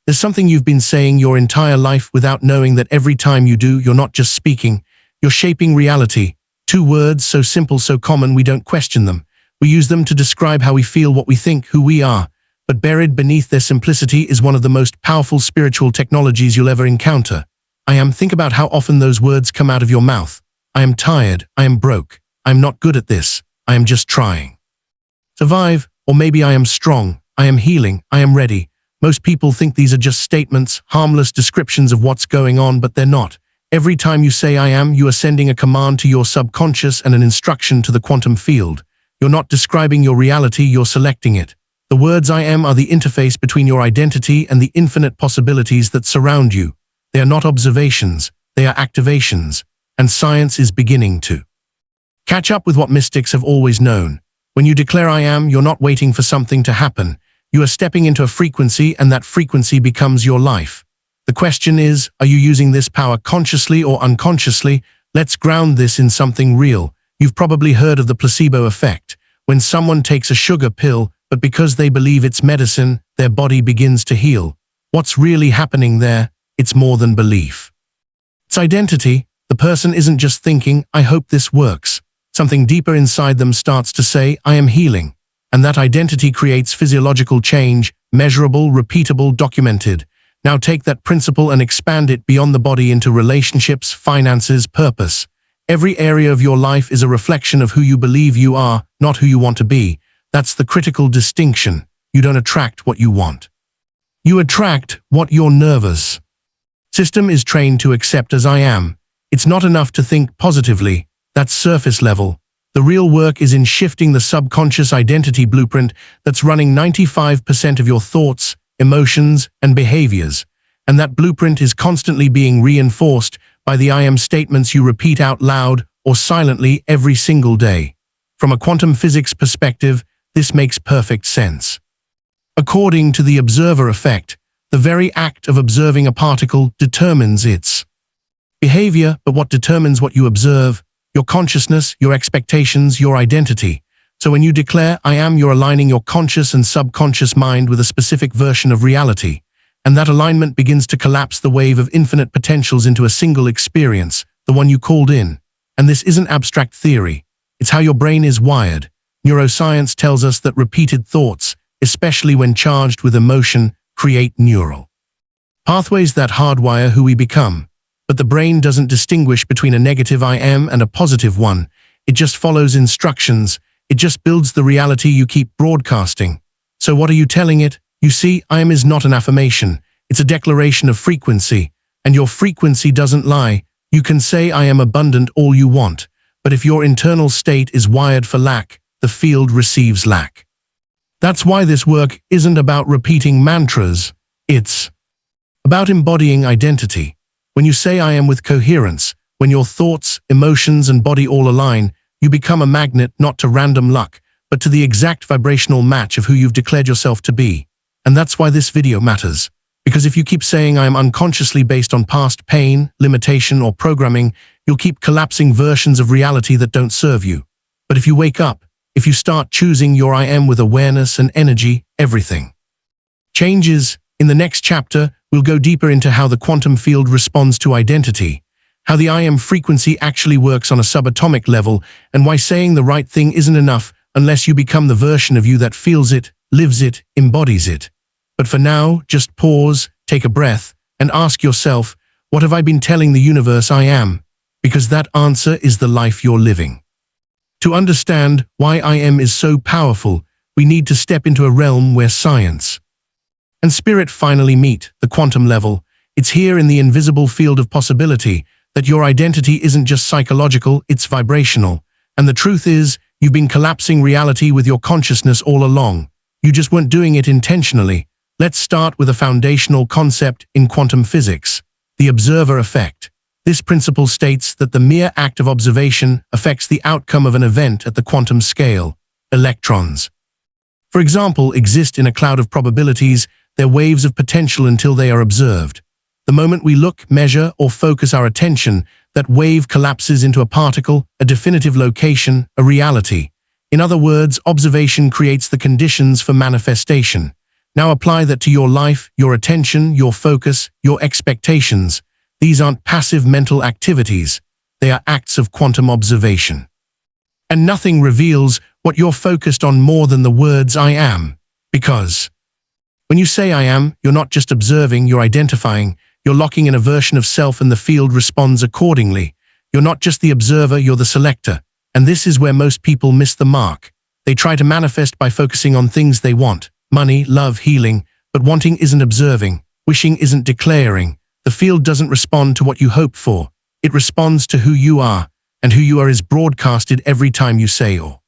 There's something you've been saying your entire life without knowing that every time you do, you're not just speaking, you're shaping reality. Two words, so simple, so common, we don't question them. We use them to describe how we feel, what we think, who we are. But buried beneath their simplicity is one of the most powerful spiritual technologies you'll ever encounter. I am. Think about how often those words come out of your mouth. I am tired. I am broke. I am not good at this. I am just trying. Survive. Or maybe I am strong. I am healing. I am ready. Most people think these are just statements, harmless descriptions of what's going on, but they're not. Every time you say I am, you are sending a command to your subconscious and an instruction to the quantum field. You're not describing your reality, you're selecting it. The words I am are the interface between your identity and the infinite possibilities that surround you. They are not observations, they are activations. And science is beginning to catch up with what mystics have always known. When you declare I am, you're not waiting for something to happen. You are stepping into a frequency, and that frequency becomes your life. The question is, are you using this power consciously or unconsciously? Let's ground this in something real. You've probably heard of the placebo effect. When someone takes a sugar pill, but because they believe it's medicine, their body begins to heal. What's really happening there? It's more than belief. It's identity. The person isn't just thinking, I hope this works. Something deeper inside them starts to say, I am healing. And that identity creates physiological change, measurable, repeatable, documented. Now take that principle and expand it beyond the body into relationships, finances, purpose. Every area of your life is a reflection of who you believe you are, not who you want to be. That's the critical distinction. You don't attract what you want. You attract what your nervous system is trained to accept as I am. It's not enough to think positively. That's surface level. The real work is in shifting the subconscious identity blueprint that's running 95% of your thoughts, emotions, and behaviors. And that blueprint is constantly being reinforced by the I am statements you repeat out loud or silently every single day. From a quantum physics perspective, this makes perfect sense. According to the observer effect, the very act of observing a particle determines its behavior, but what determines what you observe? Your consciousness, your expectations, your identity. So when you declare I am, you're aligning your conscious and subconscious mind with a specific version of reality. And that alignment begins to collapse the wave of infinite potentials into a single experience, the one you called in. And this isn't abstract theory. It's how your brain is wired. Neuroscience tells us that repeated thoughts, especially when charged with emotion, create neural pathways that hardwire who we become. But the brain doesn't distinguish between a negative I am and a positive one. It just follows instructions. It just builds the reality you keep broadcasting. So what are you telling it? You see, I am is not an affirmation. It's a declaration of frequency. And your frequency doesn't lie. You can say I am abundant all you want. But if your internal state is wired for lack, the field receives lack. That's why this work isn't about repeating mantras. It's about embodying identity. When you say I am with coherence, when your thoughts, emotions, and body all align, you become a magnet not to random luck, but to the exact vibrational match of who you've declared yourself to be. And that's why this video matters. Because if you keep saying I am unconsciously based on past pain, limitation, or programming, you'll keep collapsing versions of reality that don't serve you. But if you wake up, if you start choosing your I am with awareness and energy, everything changes. In the next chapter, we'll go deeper into how the quantum field responds to identity, how the I am frequency actually works on a subatomic level, and why saying the right thing isn't enough unless you become the version of you that feels it, lives it, embodies it. But for now, just pause, take a breath, and ask yourself, what have I been telling the universe I am? Because that answer is the life you're living. To understand why I am is so powerful, we need to step into a realm where science and spirit finally meet, the quantum level. It's here in the invisible field of possibility that your identity isn't just psychological, it's vibrational. And the truth is, you've been collapsing reality with your consciousness all along. You just weren't doing it intentionally. Let's start with a foundational concept in quantum physics, the observer effect. This principle states that the mere act of observation affects the outcome of an event at the quantum scale. Electrons, for example, exist in a cloud of probabilities. They're waves of potential until they are observed. The moment we look, measure, or focus our attention, that wave collapses into a particle, a definitive location, a reality. In other words, observation creates the conditions for manifestation. Now apply that to your life, your attention, your focus, your expectations. These aren't passive mental activities. They are acts of quantum observation. And nothing reveals what you're focused on more than the words I am. Because when you say I am, you're not just observing, you're identifying. You're locking in a version of self and the field responds accordingly. You're not just the observer, you're the selector. And this is where most people miss the mark. They try to manifest by focusing on things they want. Money, love, healing. But wanting isn't observing. Wishing isn't declaring. The field doesn't respond to what you hope for. It responds to who you are. And who you are is broadcasted every time you say or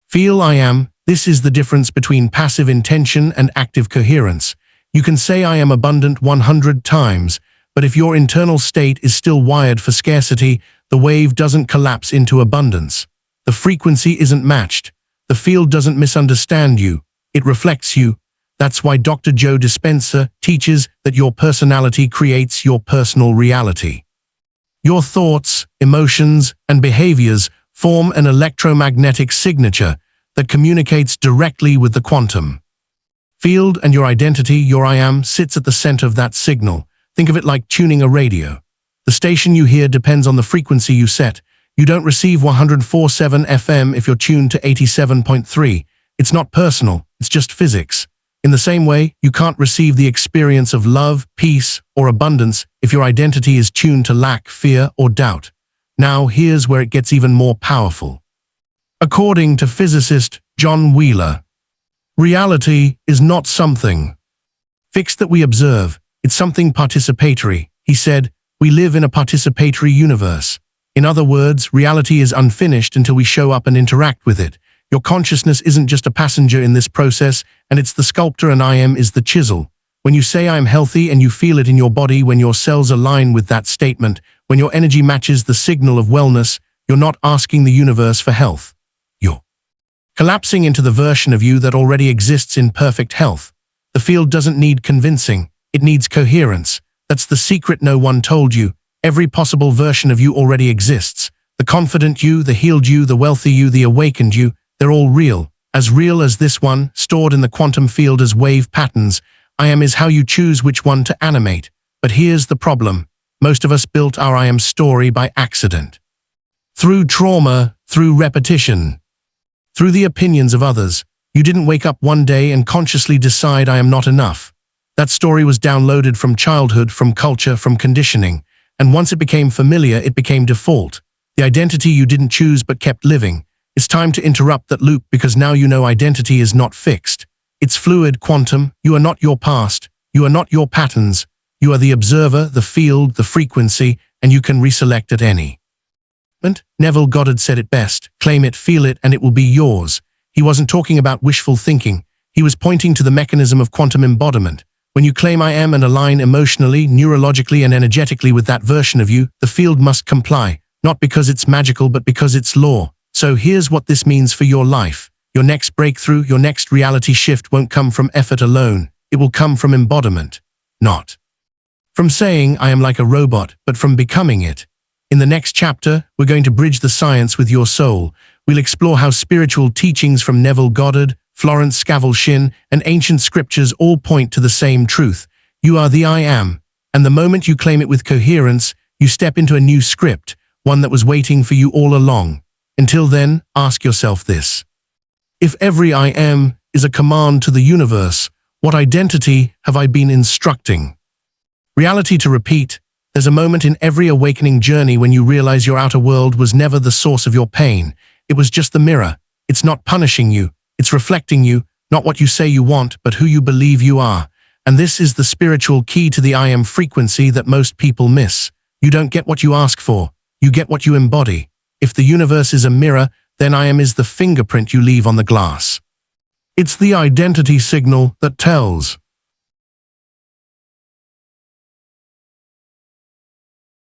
feel I am. This is the difference between passive intention and active coherence. You can say I am abundant 100 times, but if your internal state is still wired for scarcity, the wave doesn't collapse into abundance. The frequency isn't matched. The field doesn't misunderstand you. It reflects you. That's why Dr. Joe Dispenza teaches that your personality creates your personal reality. Your thoughts, emotions, and behaviors form an electromagnetic signature that communicates directly with the quantum field, and your identity, your I am, sits at the center of that signal. Think of it like tuning a radio. The station you hear depends on the frequency you set. You don't receive 104.7 FM if you're tuned to 87.3. It's not personal, it's just physics. In the same way, you can't receive the experience of love, peace, or abundance if your identity is tuned to lack, fear, or doubt. Now, here's where it gets even more powerful. According to physicist John Wheeler, reality is not something fixed that we observe. It's something participatory. He said, we live in a participatory universe. In other words, reality is unfinished until we show up and interact with it. Your consciousness isn't just a passenger in this process, and it's the sculptor, and I am is the chisel. When you say I am healthy and you feel it in your body, when your cells align with that statement, when your energy matches the signal of wellness, you're not asking the universe for health. You're collapsing into the version of you that already exists in perfect health. The field doesn't need convincing, it needs coherence. That's the secret no one told you. Every possible version of you already exists. The confident you, the healed you, the wealthy you, the awakened you, they're all real as this one, stored in the quantum field as wave patterns. I am is how you choose which one to animate. But here's the problem. Most of us built our I am story by accident. Through trauma, through repetition, through the opinions of others. You didn't wake up one day and consciously decide I am not enough. That story was downloaded from childhood, from culture, from conditioning. And once it became familiar, it became default. The identity you didn't choose but kept living. It's time to interrupt that loop, because now you know identity is not fixed. It's fluid, quantum. You are not your past. You are not your patterns. You are the observer, the field, the frequency, and you can reselect at any moment. Neville Goddard said it best: claim it, feel it, and it will be yours. He wasn't talking about wishful thinking. He was pointing to the mechanism of quantum embodiment. When you claim I am and align emotionally, neurologically, and energetically with that version of you, the field must comply, not because it's magical, but because it's law. So here's what this means for your life. Your next breakthrough, your next reality shift won't come from effort alone. It will come from embodiment, not from saying I am like a robot, but from becoming it. In the next chapter, we're going to bridge the science with your soul. We'll explore how spiritual teachings from Neville Goddard, Florence Scovel Shinn, and ancient scriptures all point to the same truth. You are the I am, and the moment you claim it with coherence, you step into a new script, one that was waiting for you all along. Until then, ask yourself this. If every I am is a command to the universe, what identity have I been instructing reality to repeat? There's a moment in every awakening journey when you realize your outer world was never the source of your pain. It was just the mirror. It's not punishing you. It's reflecting you, not what you say you want, but who you believe you are. And this is the spiritual key to the I am frequency that most people miss. You don't get what you ask for. You get what you embody. If the universe is a mirror, then I am is the fingerprint you leave on the glass. It's the identity signal that tells